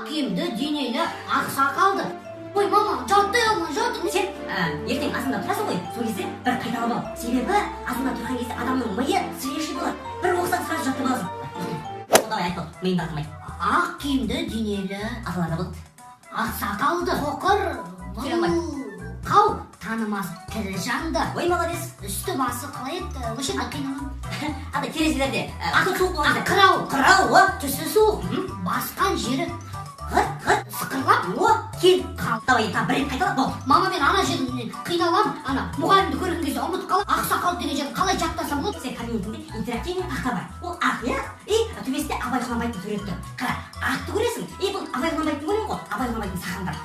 ақ киімді денелі ақ сақалды. Ой, мама, жатты жатты. Сен ертең асында тұрасың ғой, сол кезде бір қайталап ал. Себебі асында тұрған кезде адамның миы свежий болады. Бір оқысаң сразу жаттап аласың. Давай айтып ал, миыңды артылмай. Ақ киімді денелі Аталарда болды. ақ сақалды соқыр қау танымас тірі жанды. Ой, молодец. Үсті басы қалай еді, вообще қиналам. Андай терезелерде ақыл суық болған кезде. Қырау, түсі суық, басқан жері сықырлап, Кел, давай, бір рет қайталап бол. мама мен ана жерінен қиналам, ана мұғалімді көрген кезде ұмытып қалып, ақ сақал деген жерін қалай жаттасам болады? Сен кабинетіңде интерактивный тақта бар. Ол ақ, иә? И төбесінде Абай Құнанбайдың суреті тұр. Қара, ақты көресің. Бұл Абай Құнанбайдың көрем ғой. Абай Құнанбайдың сағандар.